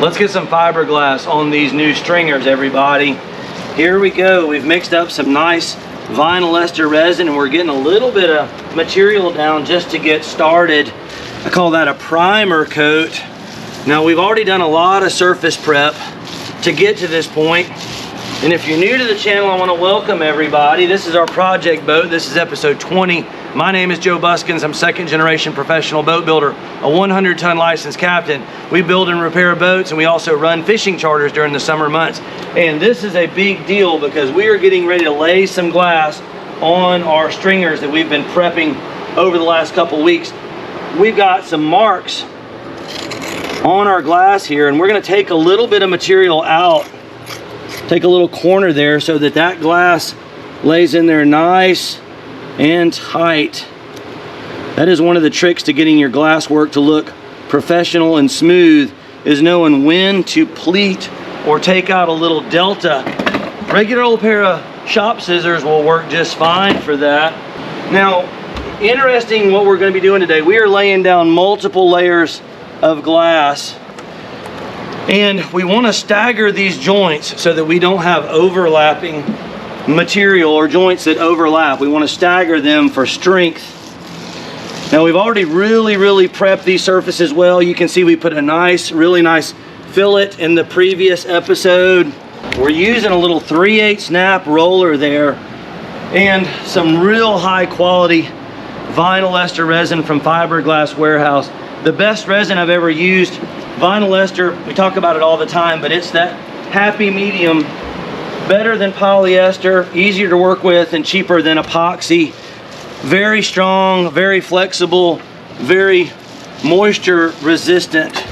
Let's get some fiberglass on these new stringers, everybody. Here we go. We've mixed up some nice vinylester resin and we're getting a little bit of material down just to get started. I call that a primer coat. Now we've already done a lot of surface prep to get to this point. And if you're new to the channel, I want to welcome everybody. This is our project boat. This is episode 20. My name is Joe Buskins. I'm second generation professional boat builder, a 100-ton licensed captain. We build and repair boats, and we also run fishing charters during the summer months. And this is a big deal because we are getting ready to lay some glass on our stringers that we've been prepping over the last couple weeks. We've got some marks on our glass here, and we're going to take a little bit of material out, take a little corner there so that that glass lays in there nice and tight. That is one of the tricks to getting your glass work to look professional and smooth, is knowing when to pleat or take out a little delta. Regular old pair of shop scissors will work just fine for that. Now, interesting what we're going to be doing today. We are laying down multiple layers of glass, and we want to stagger these joints so that we don't have overlapping material or joints that overlap. We want to stagger them for strength. Now we've already really prepped these surfaces well. You can see we put a nice, really nice fillet in the previous episode. We're using a little 3/8 snap roller there and some real high quality vinylester resin from Fiberglass Warehouse. The best resin I've ever used. Vinylester, we talk about it all the time, but it's that happy medium, better than polyester, easier to work with and cheaper than epoxy. Very strong, very flexible, very moisture resistant.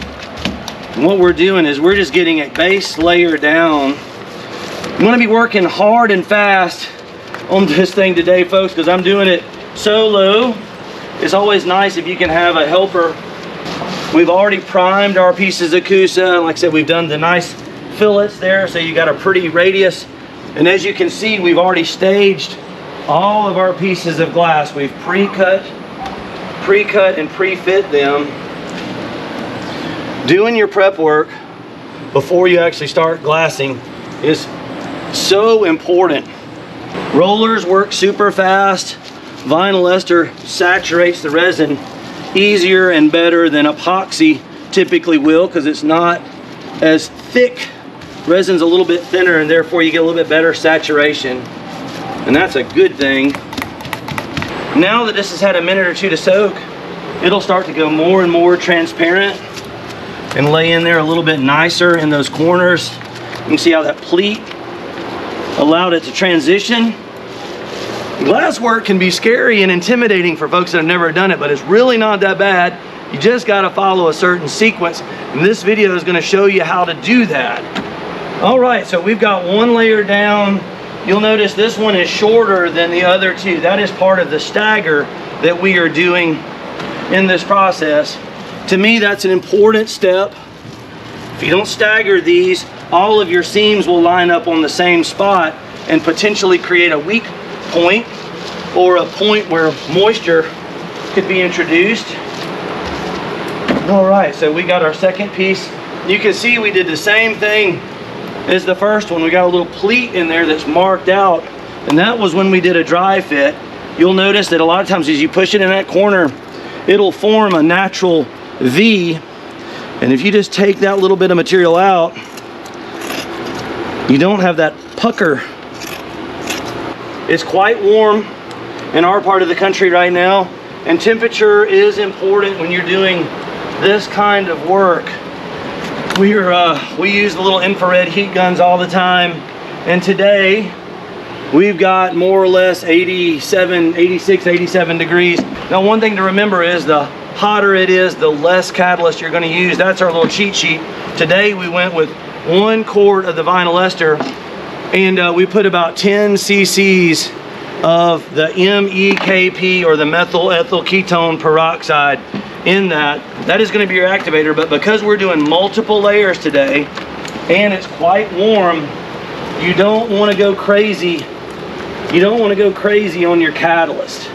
And what we're doing is we're just getting a base layer down. I'm going to be working hard and fast on this thing today, folks, because I'm doing it solo. It's always nice if you can have a helper. We've already primed our pieces of Coosa. Like I said, we've done the nice fillets there, so you got a pretty radius. And as you can see, we've already staged all of our pieces of glass. We've pre-cut and pre-fit them. Doing your prep work before you actually start glassing is so important. Rollers work super fast. Vinylester saturates the resin easier and better than epoxy typically will, because it's not as thick. Resin's a little bit thinner, and therefore you get a little bit better saturation, and that's a good thing. Now that this has had a minute or two to soak, it'll start to go more and more transparent and lay in there a little bit nicer in those corners. You can see how that pleat allowed it to transition. Glass work can be scary and intimidating for folks that have never done it, but it's really not that bad. You just got to follow a certain sequence, and this video is going to show you how to do that. All right, so we've got one layer down. You'll notice this one is shorter than the other two. That is part of the stagger that we are doing in this process. To me, that's an important step. If you don't stagger these, all of your seams will line up on the same spot and potentially create a weak point or a point where moisture could be introduced. All right, so we got our second piece. You can see we did the same thing as the first one. We got a little pleat in there that's marked out, and that was when we did a dry fit. You'll notice that a lot of times as you push it in that corner, it'll form a natural V, and if you just take that little bit of material out, you don't have that pucker. It's quite warm in our part of the country right now, and temperature is important when you're doing this kind of work. We use the little infrared heat guns all the time, and today we've got more or less 87, 86, 87 degrees. Now, one thing to remember is the hotter it is, the less catalyst you're going to use. That's our little cheat sheet. Today we went with 1 quart of the vinylester, and we put about 10 cc's of the MEKP, or the methyl ethyl ketone peroxide, in that. That is going to be your activator, but because we're doing multiple layers today and it's quite warm, you don't want to go crazy. You don't want to go crazy on your catalyst.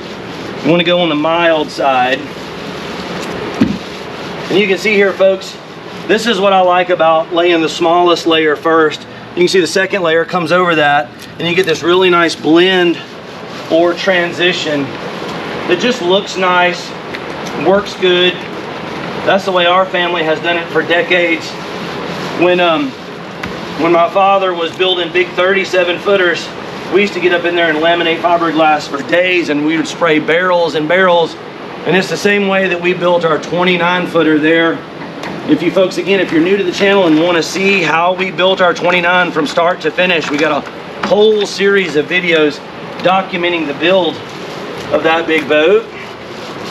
You want to go on the mild side. And you can see here, folks, This is what I like about laying the smallest layer first. You can see the second layer comes over that, and you get this really nice blend or transition that just looks nice, works good. That's the way our family has done it for decades. When my father was building big 37 footers, we used to get up in there and laminate fiberglass for days, and we would spray barrels and barrels. And it's the same way that we built our 29 footer there. If you folks, again, if you're new to the channel and want to see how we built our 29 from start to finish, we got a whole series of videos documenting the build of that big boat.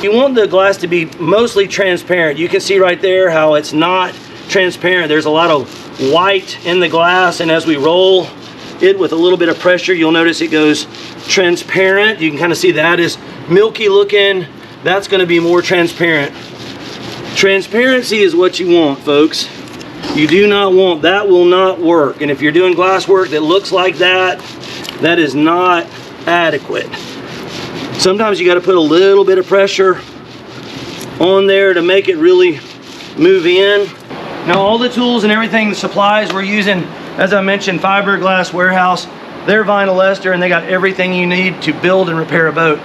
You want the glass to be mostly transparent. You can see right there how it's not transparent. There's a lot of white in the glass, and as we roll it with a little bit of pressure, you'll notice it goes transparent. You can kind of see that is milky looking. That's going to be more transparent. Transparency is what you want, folks. You do not want, that will not work. And if you're doing glass work that looks like that, that is not adequate. Sometimes you got to put a little bit of pressure on there to make it really move in. Now all the tools and everything, the supplies we're using, as I mentioned, Fiberglass Warehouse, they're vinylester, and they got everything you need to build and repair a boat.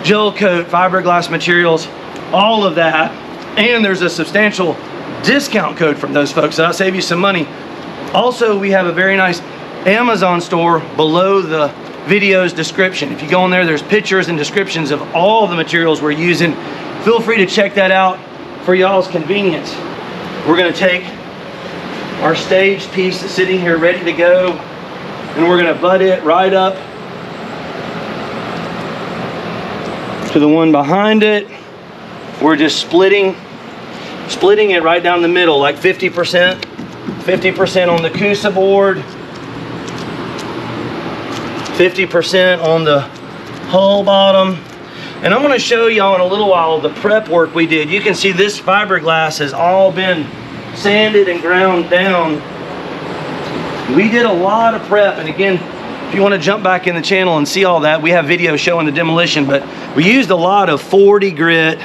Gelcoat, fiberglass materials, all of that. And there's a substantial discount code from those folks that'll save you some money. Also, we have a very nice Amazon store below the video's description. If you go in there, there's pictures and descriptions of all the materials we're using. Feel free to check that out for y'all's convenience. We're gonna take our staged piece that's sitting here ready to go, and we're gonna butt it right up to the one behind it. We're just splitting it right down the middle, like 50%, 50% on the Coosa board, 50% on the hull bottom. And I'm going to show y'all in a little while the prep work we did. You can see this fiberglass has all been sanded and ground down. We did a lot of prep, and again, if you want to jump back in the channel and see all that, we have videos showing the demolition, but we used a lot of 40 grit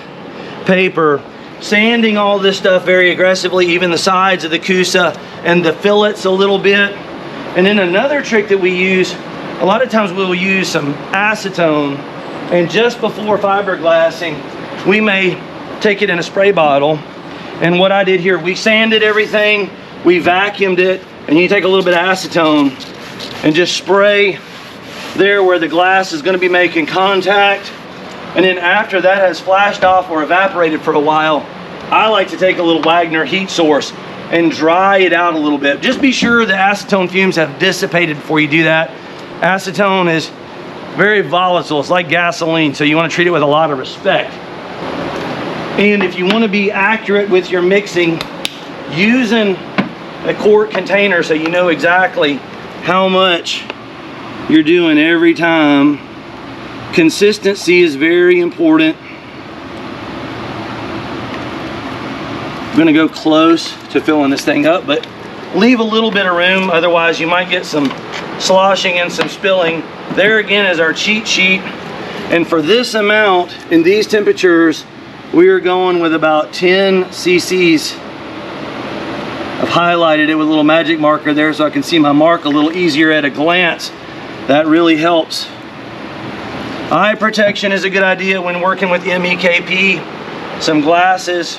paper, sanding all this stuff very aggressively, even the sides of the Coosa and the fillets a little bit. And then another trick that we use, a lot of times we'll use some acetone, and just before fiberglassing, we may take it in a spray bottle. And what I did here, we sanded everything, we vacuumed it, and you take a little bit of acetone and just spray there where the glass is going to be making contact. And then after that has flashed off or evaporated for a while, I like to take a little Wagner heat source and dry it out a little bit. Just be sure the acetone fumes have dissipated before you do that. Acetone is very volatile. It's like gasoline, so you want to treat it with a lot of respect. And if you want to be accurate with your mixing, using a quart container so you know exactly how much you're doing every time. Consistency is very important. I'm gonna go close to filling this thing up, but leave a little bit of room, otherwise you might get some sloshing and some spilling. There again is our cheat sheet, and for this amount, in these temperatures, we are going with about 10 cc's. I've highlighted it with a little magic marker there so I can see my mark a little easier at a glance. That really helps. Eye protection is a good idea when working with MEKP. Some glasses,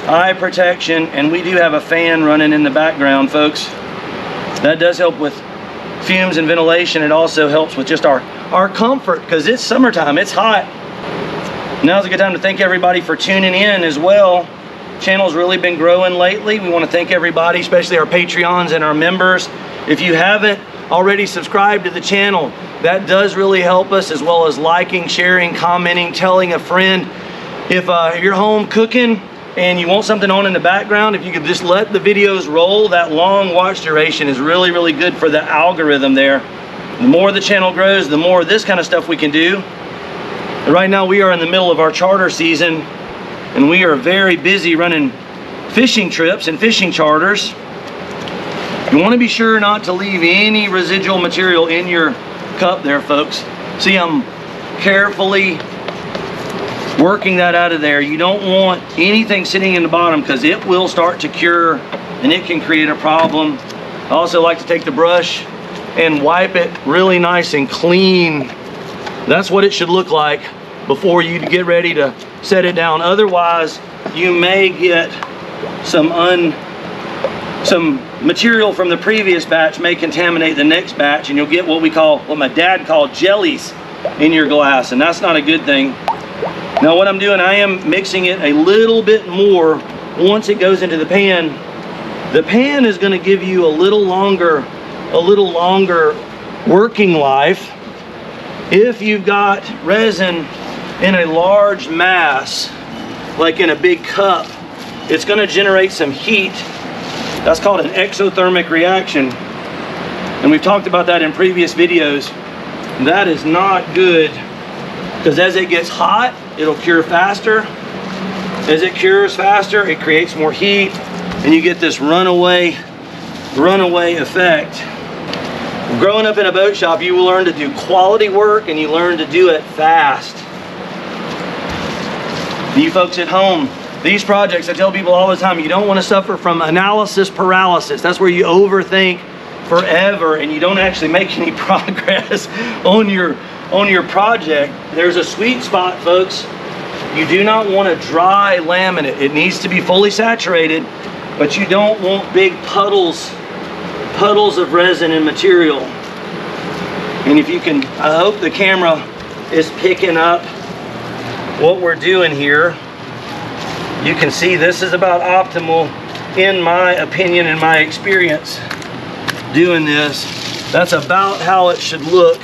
eye protection, and we do have a fan running in the background, folks. That does help with fumes and ventilation. It also helps with just our comfort, because it's summertime, it's hot. Now's a good time to thank everybody for tuning in as well. Channel's really been growing lately. We want to thank everybody, especially our Patreons and our members. If you haven't already subscribed to the channel, that does really help us, as well as liking, sharing, commenting, telling a friend. If you're home cooking and you want something on in the background, if you could just let the videos roll, that long watch duration is really, really good for the algorithm there. The more the channel grows, the more this kind of stuff we can do. Right now we are in the middle of our charter season, and we are very busy running fishing trips and fishing charters. You want to be sure not to leave any residual material in your cup there, folks. See, I'm carefully working that out of there. You don't want anything sitting in the bottom because it will start to cure and it can create a problem. I also like to take the brush and wipe it really nice and clean. That's what it should look like before you get ready to set it down. Otherwise, you may get some material from the previous batch may contaminate the next batch, and you'll get what my dad called jellies in your glass, and that's not a good thing. Now what I'm doing, I am mixing it a little bit more once it goes into the pan. The pan is going to give you a little longer working life. If you've got resin in a large mass, like in a big cup, it's going to generate some heat. That's called an exothermic reaction, and we've talked about that in previous videos. That is not good, because as it gets hot, it'll cure faster. As it cures faster, it creates more heat, and you get this runaway effect. Growing up in a boat shop, you will learn to do quality work, and you learn to do it fast. You folks at home, these projects, I tell people all the time, you don't want to suffer from analysis paralysis. That's where you overthink forever and you don't actually make any progress on your project. There's a sweet spot, folks. You do not want a dry laminate. It needs to be fully saturated, but you don't want big puddles of resin and material. And if you can, I hope the camera is picking up what we're doing here. You can see this is about optimal, in my opinion, in my experience doing this. That's about how it should look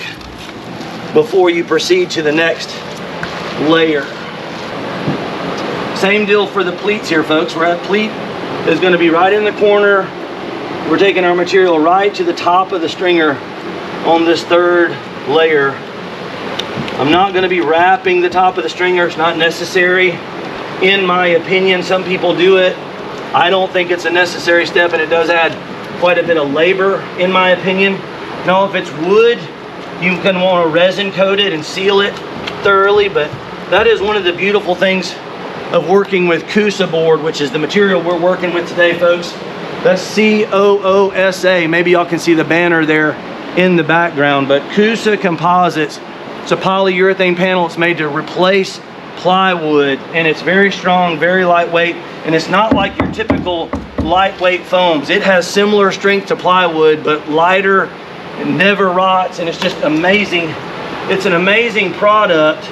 before you proceed to the next layer. Same deal for the pleats here, folks. Our pleat is going to be right in the corner. We're taking our material right to the top of the stringer on this third layer. I'm not going to be wrapping the top of the stringer. It's not necessary. In my opinion, some people do it. I don't think it's a necessary step, and it does add quite a bit of labor, in my opinion. Now, if it's wood, you can want to resin coat it and seal it thoroughly, but that is one of the beautiful things of working with Coosa board, which is the material we're working with today, folks. That's C-O-O-S-A. Maybe y'all can see the banner there in the background, but Coosa Composites. It's a polyurethane panel. It's made to replace plywood, and it's very strong, very lightweight, and it's not like your typical lightweight foams. It has similar strength to plywood, but lighter, and never rots, and it's just amazing. It's an amazing product.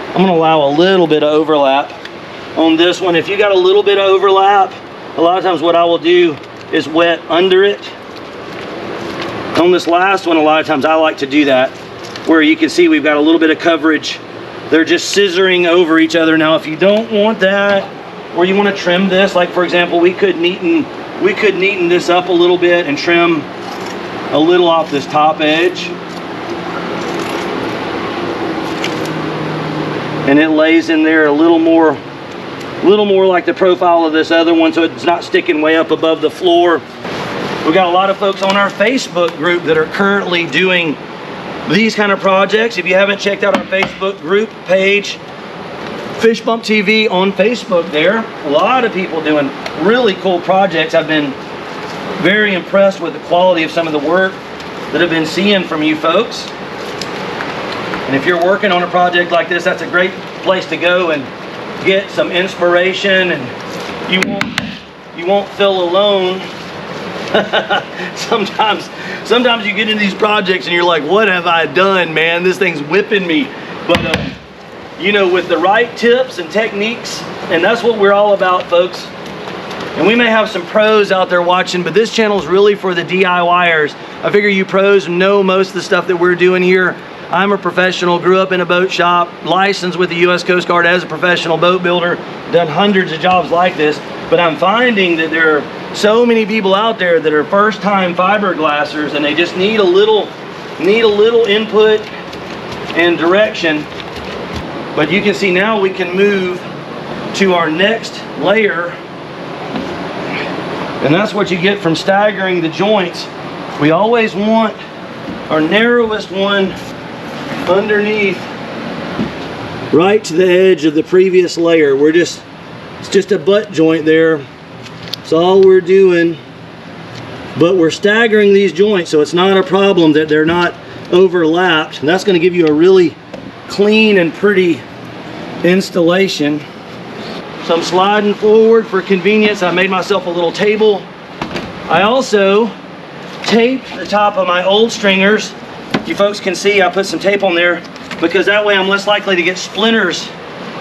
I'm going to allow a little bit of overlap on this one. If you got a little bit of overlap, a lot of times what I will do is wet under it. On this last one, a lot of times I like to do that, where you can see we've got a little bit of coverage. They're just scissoring over each other. Now, if you don't want that, or you want to trim this, like for example, we could neaten this up a little bit and trim a little off this top edge. And it lays in there a little more like the profile of this other one, so it's not sticking way up above the floor. We've got a lot of folks on our Facebook group that are currently doing these kind of projects. If you haven't checked out our Facebook group page, Fish Bump TV on Facebook there, a lot of people doing really cool projects. I've been very impressed with the quality of some of the work that I've been seeing from you folks. And if you're working on a project like this, that's a great place to go and get some inspiration, and you won't feel alone. Sometimes you get into these projects and you're like, what have I done, man? This thing's whipping me. But you know, with the right tips and techniques, and that's what we're all about, folks. And we may have some pros out there watching, but this channel is really for the DIYers. I figure you pros know most of the stuff that we're doing here. I'm a professional, grew up in a boat shop, licensed with the U.S. Coast Guard as a professional boat builder, done hundreds of jobs like this, but I'm finding that there are so many people out there that are first-time fiberglassers, and they just need a little input and direction. But you can see now we can move to our next layer, and that's what you get from staggering the joints. We always want our narrowest one underneath right to the edge of the previous layer. It's just a butt joint there. That's all we're doing. But we're staggering these joints, so it's not a problem that they're not overlapped. And that's going to give you a really clean and pretty installation. So I'm sliding forward for convenience. I made myself a little table. I also taped the top of my old stringers. You folks can see I put some tape on there because that way I'm less likely to get splinters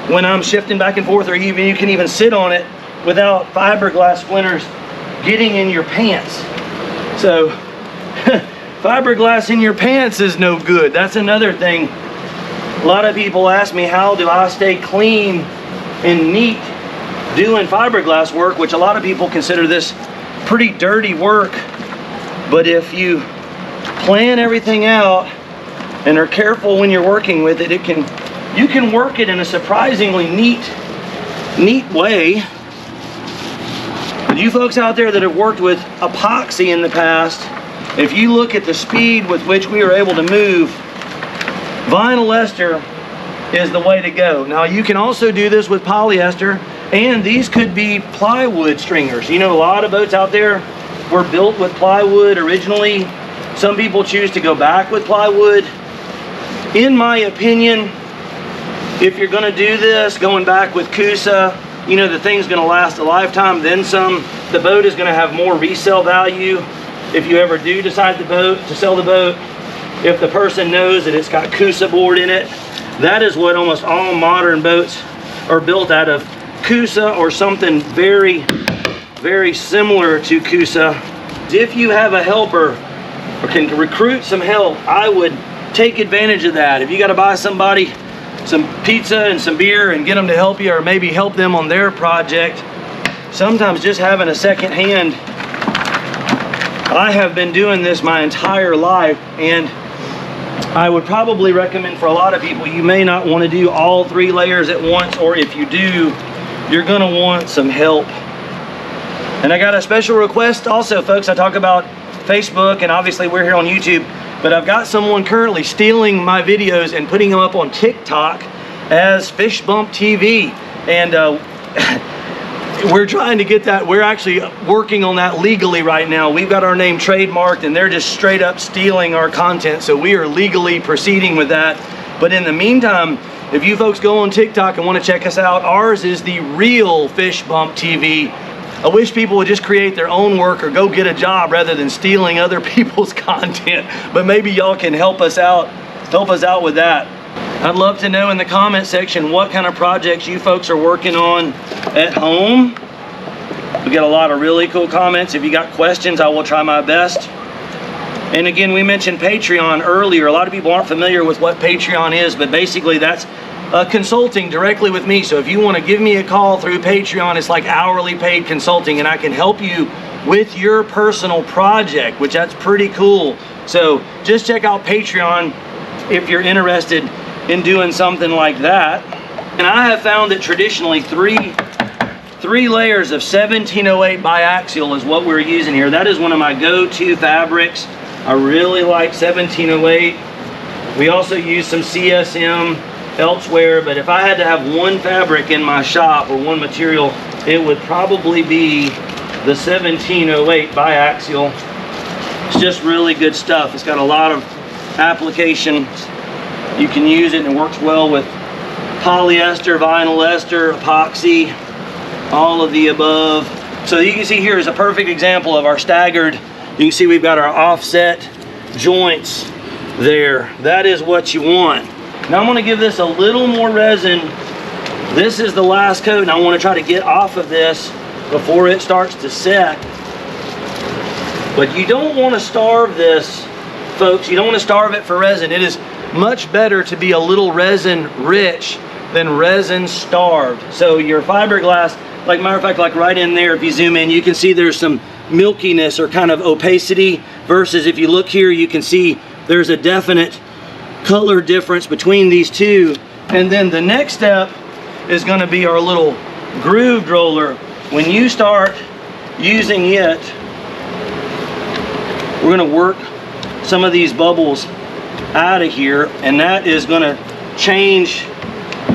when I'm shifting back and forth, or even you can even sit on it without fiberglass splinters getting in your pants. So fiberglass in your pants is no good. That's another thing. A lot of people ask me, how do I stay clean and neat doing fiberglass work, which a lot of people consider this pretty dirty work. But if you plan everything out and are careful when you're working with it, you can work it in a surprisingly neat way. But you folks out there that have worked with epoxy in the past, if you look at the speed with which we are able to move, vinylester is the way to go. Now you can also do this with polyester, and these could be plywood stringers. You know, a lot of boats out there were built with plywood originally. Some people choose to go back with plywood. In my opinion, if you're going to do this, going back with Coosa, you know, the thing's going to last a lifetime, then some. The boat is going to have more resale value if you ever do decide to sell the boat. If the person knows that it's got Coosa board in it, that is what almost all modern boats are built out of. Coosa or something very, very similar to Coosa. If you have a helper or can recruit some help, I would take advantage of that. If you got to buy somebody some pizza and some beer and get them to help you, or maybe help them on their project, sometimes just having a second hand. I have been doing this my entire life, and I would probably recommend for a lot of people, you may not want to do all 3 layers at once, or if you do, you're going to want some help. And I got a special request also, folks. I talk about Facebook, and obviously we're here on YouTube, but I've got someone currently stealing my videos and putting them up on TikTok as Fish Bump TV. And we're trying to get that. We're actually working on that legally right now. We've got our name trademarked, and they're just straight up stealing our content. So we are legally proceeding with that. But in the meantime, if you folks go on TikTok and want to check us out, ours is the real Fish Bump TV. I wish people would just create their own work or go get a job rather than stealing other people's content. But maybe y'all can help us out with that. I'd love to know in the comment section what kind of projects you folks are working on at home. We get a lot of really cool comments. If you got questions, I will try my best. And again, we mentioned Patreon earlier. A lot of people aren't familiar with what Patreon is, but basically that's consulting directly with me. So if you want to give me a call through Patreon, it's like hourly paid consulting, and I can help you with your personal project, which that's pretty cool. So just check out Patreon if you're interested in doing something like that. And I have found that traditionally three layers of 1708 biaxial is what we're using here. That is one of my go-to fabrics. I really like 1708. We also use some CSM elsewhere, but if I had to have one fabric in my shop or one material, it would probably be the 1708 biaxial. It's just really good stuff. It's got a lot of applications. You can use it, and it works well with polyester, vinylester, epoxy, all of the above. So you can see here is a perfect example of our staggered. You can see we've got our offset joints there. That is what you want. Now I'm going to give this a little more resin. This is the last coat, and I want to try to get off of this before it starts to set. But you don't want to starve this, folks. You don't want to starve it for resin. It is much better to be a little resin rich than resin starved. So your fiberglass, like matter of fact, like right in there, if you zoom in, you can see there's some milkiness or kind of opacity, versus if you look here, you can see there's a definite color difference between these two. And then the next step is going to be our little grooved roller. When you start using it, we're going to work some of these bubbles out of here, and that is going to change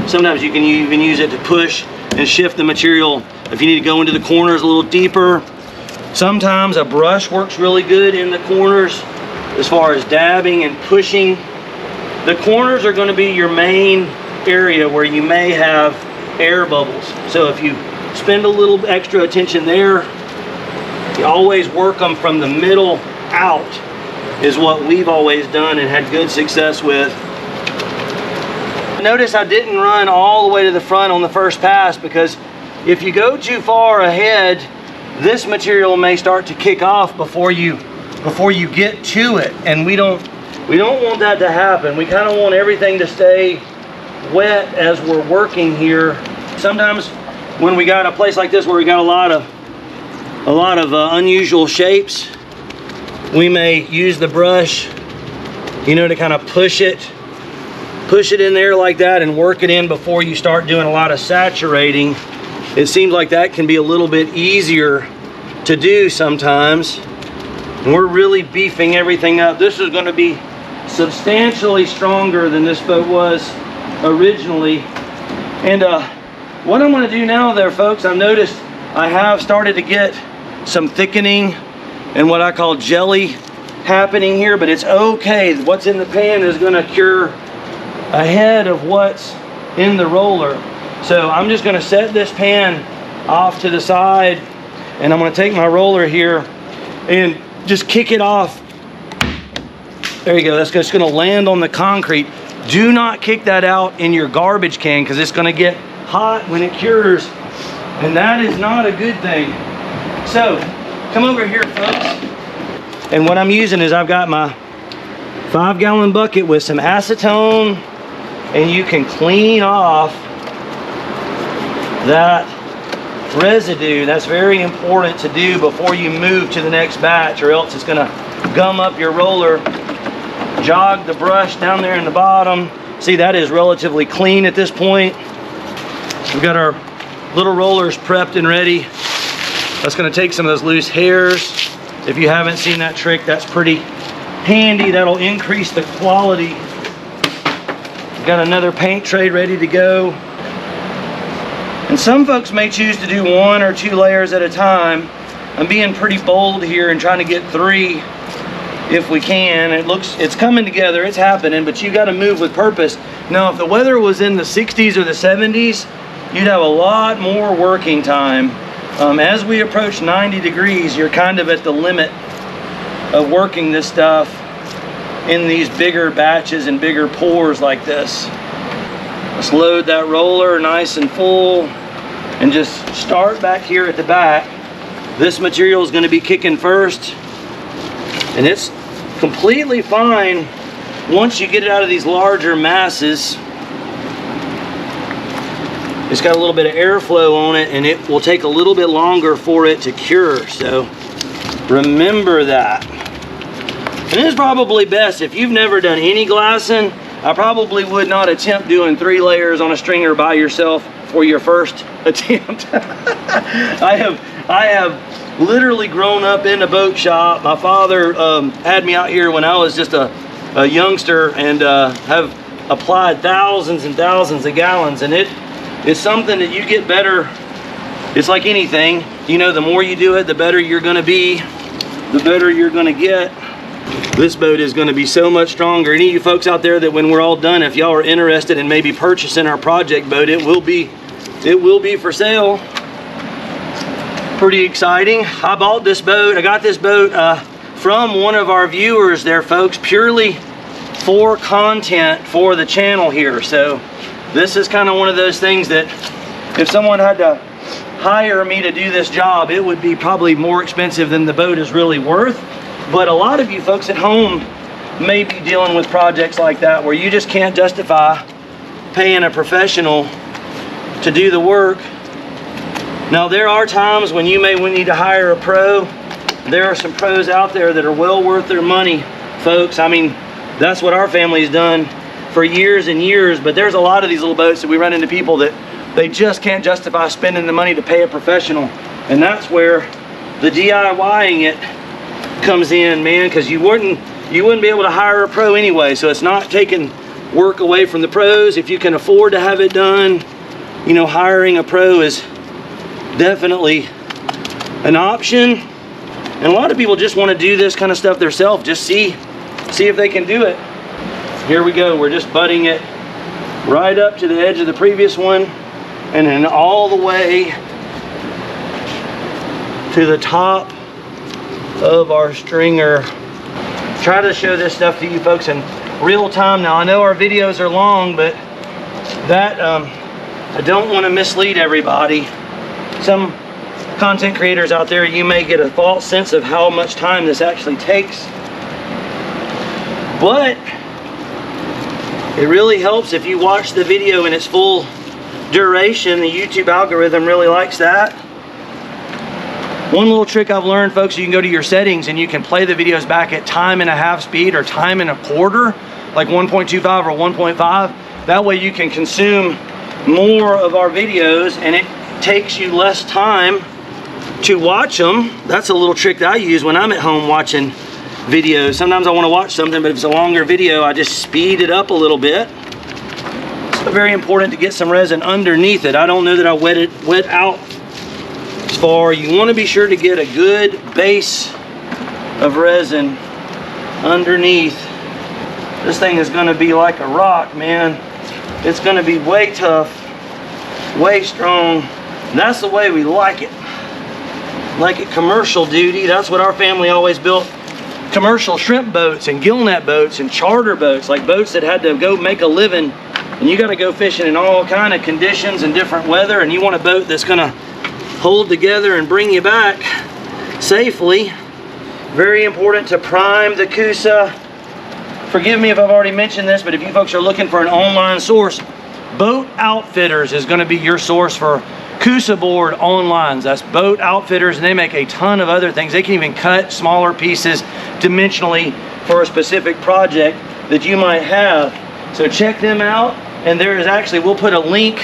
Sometimes you can even use it to push and shift the material if you need to go into the corners a little deeper. Sometimes a brush works really good in the corners as far as dabbing and pushing. The corners are going to be your main area where you may have air bubbles. So if you spend a little extra attention there, you always work them from the middle out, is what we've always done and had good success with. Notice I didn't run all the way to the front on the first pass, because if you go too far ahead, this material may start to kick off before you get to it, and we don't want that to happen. We kind of want everything to stay wet as we're working here. Sometimes when we got a place like this where we got a lot of unusual shapes, we may use the brush, you know, to kind of push it in there like that and work it in before you start doing a lot of saturating. It seems like that can be a little bit easier to do sometimes. And we're really beefing everything up. This is going to be substantially stronger than this boat was originally. And what I'm going to do now there, folks, I've noticed I have started to get some thickening and what I call jelly happening here, but it's okay. What's in the pan is going to cure ahead of what's in the roller. So I'm just going to set this pan off to the side, and I'm going to take my roller here and just kick it off. There you go. That's just going to land on the concrete. Do not kick that out in your garbage can, because it's going to get hot when it cures, and that is not a good thing. So come over here, folks. And what I'm using is I've got my 5-gallon bucket with some acetone, and you can clean off that residue. That's very important to do before you move to the next batch, or else it's going to gum up your roller. Jog the brush down there in the bottom. See, that is relatively clean at this point. We've got our little rollers prepped and ready. That's going to take some of those loose hairs. If you haven't seen that trick, that's pretty handy. That'll increase the quality. We've got another paint tray ready to go. And some folks may choose to do 1 or 2 layers at a time. I'm being pretty bold here and trying to get 3 if we can. It's coming together, it's happening, but you got to move with purpose. Now, if the weather was in the 60s or the 70s, you'd have a lot more working time. As we approach 90 degrees, you're kind of at the limit of working this stuff in these bigger batches and bigger pours like this. Let's load that roller nice and full and just start back here at the back. This material is going to be kicking first, and it's completely fine once you get it out of these larger masses. It's got a little bit of airflow on it, and it will take a little bit longer for it to cure, so remember that. And it's probably best, if you've never done any glassing, I probably would not attempt doing 3 layers on a stringer by yourself for your first attempt. I have literally grown up in a boat shop. My father had me out here when I was just a youngster, and have applied thousands and thousands of gallons, and it's something that you get better. It's like anything, you know, the more you do it, the better you're going to be, the better you're going to get. This boat is going to be so much stronger. Any of you folks out there that when we're all done, if y'all are interested in maybe purchasing our project boat, it will be for sale. Pretty exciting. I bought this boat. I got this boat from one of our viewers there, folks, purely for content for the channel here. So this is kind of one of those things that if someone had to hire me to do this job, it would be probably more expensive than the boat is really worth. But a lot of you folks at home may be dealing with projects like that where you just can't justify paying a professional to do the work. Now, there are times when you may need to hire a pro. There are some pros out there that are well worth their money, folks. I mean, that's what our family's done for years and years. But there's a lot of these little boats that we run into people that they just can't justify spending the money to pay a professional. And that's where the DIYing it comes in, man, because you wouldn't be able to hire a pro anyway. So it's not taking work away from the pros. If you can afford to have it done, you know, hiring a pro is definitely an option. And a lot of people just want to do this kind of stuff themselves, just see if they can do it. Here we go, we're just butting it right up to the edge of the previous one, and then all the way to the top of our stringer. Try to show this stuff to you folks in real time. Now I know our videos are long, but that I don't want to mislead everybody. Some content creators out there, you may get a false sense of how much time this actually takes, but it really helps if you watch the video in its full duration. The YouTube algorithm really likes that. One little trick I've learned, folks, you can go to your settings and you can play the videos back at 1.5 speed or 1.25, like 1.25 or 1.5. That way you can consume more of our videos and it takes you less time to watch them. That's a little trick that I use when I'm at home watching videos. Sometimes I want to watch something, but if it's a longer video, I just speed it up a little bit. It's very important to get some resin underneath it. I don't know that I wet out as far. You want to be sure to get a good base of resin underneath. This thing is going to be like a rock, man. It's going to be way tough, way strong. And that's the way we like it. Like it commercial duty. That's what our family always built. Commercial shrimp boats and gillnet boats and charter boats, like boats that had to go make a living, and you got to go fishing in all kind of conditions and different weather, and you want a boat that's going to hold together and bring you back safely. Very important to prime the Coosa. Forgive me if I've already mentioned this, but if you folks are looking for an online source, Boat Outfitters is going to be your source for Coosa board online. That's Boat Outfitters, and they make a ton of other things. They can even cut smaller pieces dimensionally for a specific project that you might have. So check them out. And there is actually, we'll put a link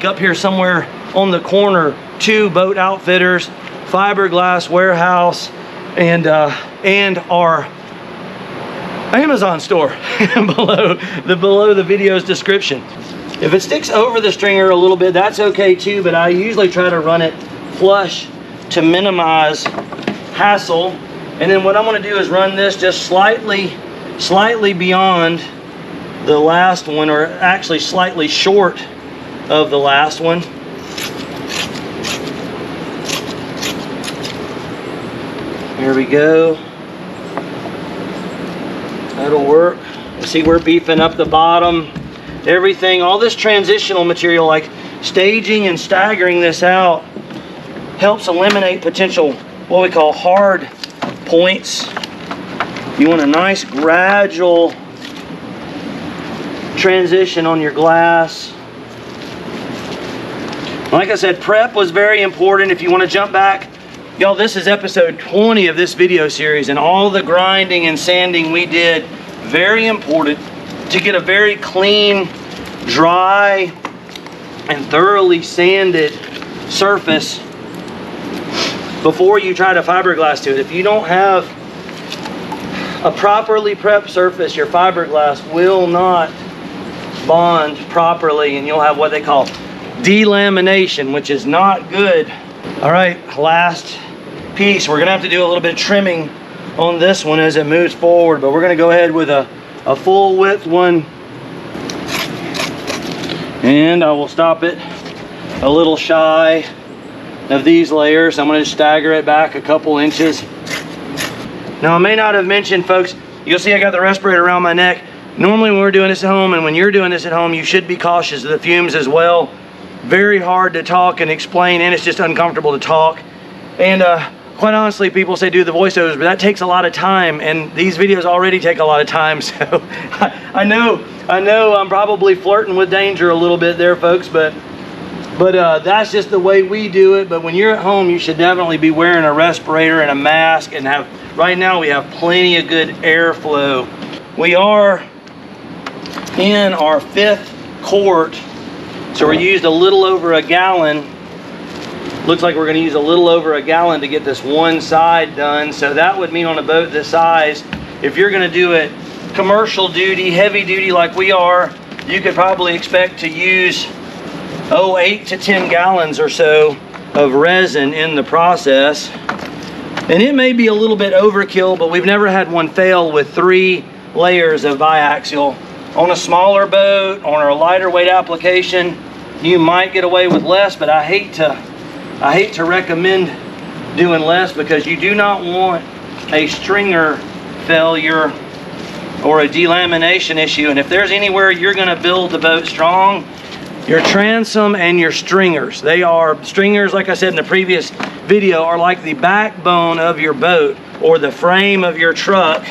up here somewhere on the corner to Boat Outfitters, Fiberglass warehouse, and our Amazon store below the video's description. If it sticks over the stringer a little bit, that's okay too, but I usually try to run it flush to minimize hassle. And then what I'm going to do is run this just slightly beyond the last one, or actually slightly short of the last one. Here we go. That'll work. See, we're beefing up the bottom. Everything, all this transitional material, like staging and staggering this out, helps eliminate potential, what we call hard points. You want a nice gradual transition on your glass. Like I said, prep was very important. If you want to jump back, y'all, this is episode 20 of this video series, and all the grinding and sanding we did, very important to get a very clean, dry, and thoroughly sanded surface before you try to fiberglass to it. If you don't have a properly prepped surface, your fiberglass will not bond properly, and you'll have what they call delamination, which is not good. All right, last piece. We're gonna have to do a little bit of trimming on this one as it moves forward, but we're gonna go ahead with a full width one, and I will stop it a little shy of these layers. I'm going to stagger it back a couple inches. Now I may not have mentioned, folks, you'll see I got the respirator around my neck. Normally when we're doing this at home, and when you're doing this at home, you should be cautious of the fumes as well. Very hard to talk and explain, and it's just uncomfortable to talk. And quite honestly, people say do the voiceovers, but that takes a lot of time, and these videos already take a lot of time. So I know I'm probably flirting with danger a little bit there, folks, but that's just the way we do it. But when you're at home, you should definitely be wearing a respirator and a mask, and right now we have plenty of good airflow. We are in our 5th quart, so we used a little over a gallon. Looks like we're going to use a little over a gallon to get this one side done. So that would mean on a boat this size, if you're going to do it commercial duty, heavy duty like we are, you could probably expect to use 8 to 10 gallons or so of resin in the process. And it may be a little bit overkill, but we've never had one fail with 3 layers of biaxial. On a smaller boat, on a lighter weight application, you might get away with less, but I hate to recommend doing less, because you do not want a stringer failure or a delamination issue. And if there's anywhere you're going to build the boat strong, your transom and your stringers. Stringers, like I said in the previous video, are like the backbone of your boat or the frame of your truck.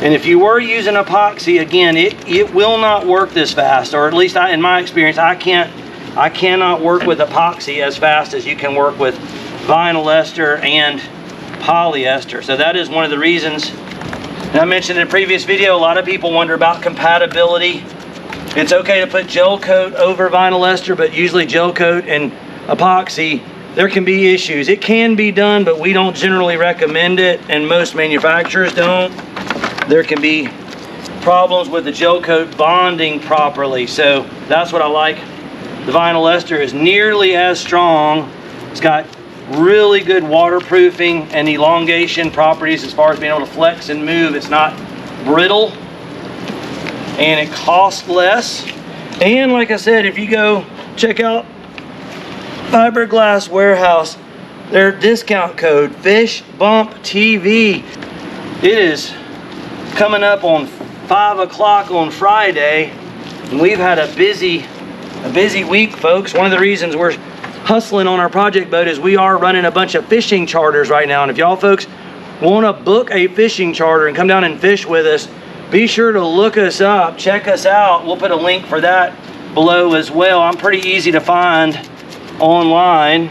And if you were using epoxy, again, it will not work this fast, or at least in my experience, I cannot work with epoxy as fast as you can work with vinylester and polyester. So that is one of the reasons. And I mentioned in a previous video, a lot of people wonder about compatibility. It's okay to put Gelcoat over vinylester, but usually Gelcoat and epoxy, there can be issues. It can be done, but we don't generally recommend it, and most manufacturers don't. There can be problems with the Gelcoat bonding properly. So that's what I like. The vinylester is nearly as strong. It's got really good waterproofing and elongation properties as far as being able to flex and move. It's not brittle, and it costs less. And like I said, if you go check out Fiberglass Warehouse, their discount code FishBumpTV, it is coming up on 5 o'clock on Friday, and we've had a busy week, folks. One of the reasons we're hustling on our project boat is we are running a bunch of fishing charters right now. And if y'all folks want to book a fishing charter and come down and fish with us, be sure to look us up, check us out. We'll put a link for that below as well. I'm pretty easy to find online.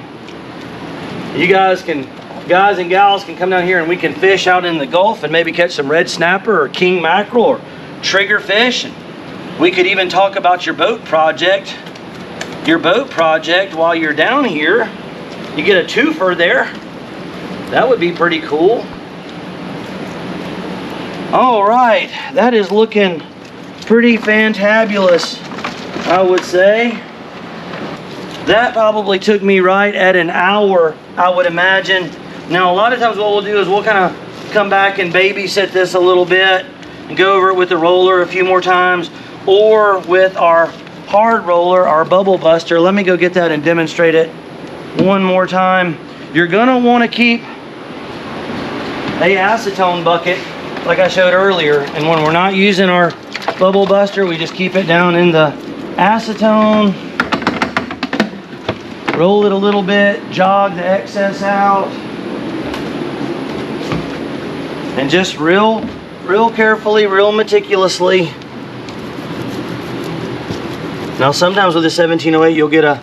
You guys and gals can come down here and we can fish out in the Gulf and maybe catch some red snapper or king mackerel or trigger fish. We could even talk about your boat project while you're down here. You get a twofer there. That would be pretty cool. All right, that is looking pretty fantabulous, I would say. That probably took me right at an hour, I would imagine. Now, a lot of times what we'll do is we'll kind of come back and babysit this a little bit and go over it with the roller a few more times, or with our hard roller, our bubble buster. Let me go get that and demonstrate it one more time. You're gonna want to keep a acetone bucket like I showed earlier, and when we're not using our bubble buster, we just keep it down in the acetone, roll it a little bit, jog the excess out, and just real carefully, real meticulously. Now sometimes with the 1708 you'll get a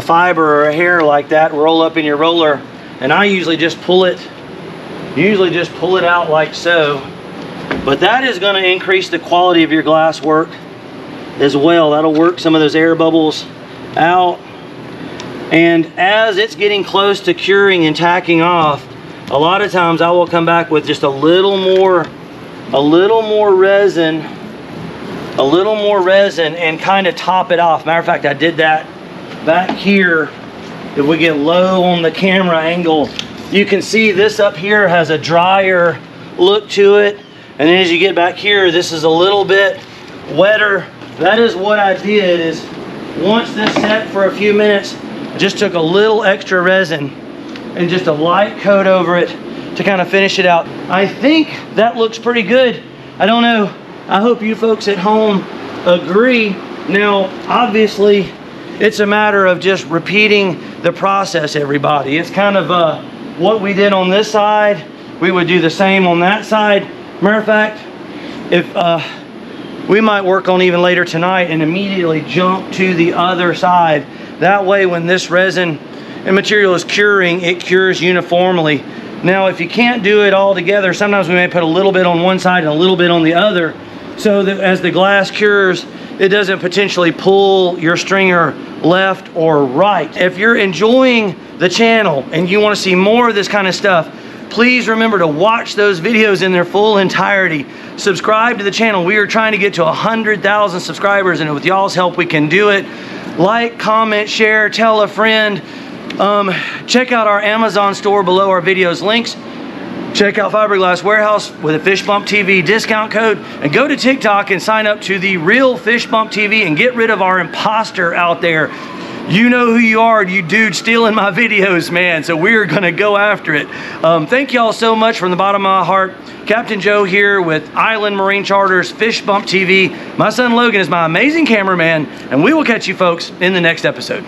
fiber or a hair like that roll up in your roller, and I usually just pull it out like so. But that is going to increase the quality of your glass work as well. That'll work some of those air bubbles out. And as it's getting close to curing and tacking off, a lot of times I will come back with just a little more resin and kind of top it off. Matter of fact, I did that back here. If we get low on the camera angle, you can see this up here has a drier look to it. And then as you get back here, this is a little bit wetter. That is what I did, is once this set for a few minutes, I just took a little extra resin and just a light coat over it to kind of finish it out. I think that looks pretty good. I don't know. I hope you folks at home agree. Now, obviously, it's a matter of just repeating the process, everybody. It's kind of what we did on this side, we would do the same on that side. Matter of fact, if we might work on even later tonight and immediately jump to the other side. That way, when this resin and material is curing, it cures uniformly. Now, if you can't do it all together, sometimes we may put a little bit on one side and a little bit on the other, so that as the glass cures, it doesn't potentially pull your stringer left or right. If you're enjoying the channel and you want to see more of this kind of stuff, Please remember to watch those videos in their full entirety. Subscribe to the channel. We are trying to get to 100,000 subscribers, and with y'all's help, we can do it. Like, comment, share, tell a friend. Check out our Amazon store below our videos links. Check out Fiberglass Warehouse with a Fish Bump TV discount code, and go to TikTok and sign up to the real Fish Bump TV and get rid of our imposter out there. You know who you are, you dude stealing my videos, man. So we're gonna go after it. Thank y'all so much from the bottom of my heart. Captain Joe here with Island Marine Charters Fish Bump TV. My son Logan is my amazing cameraman, and we will catch you folks in the next episode.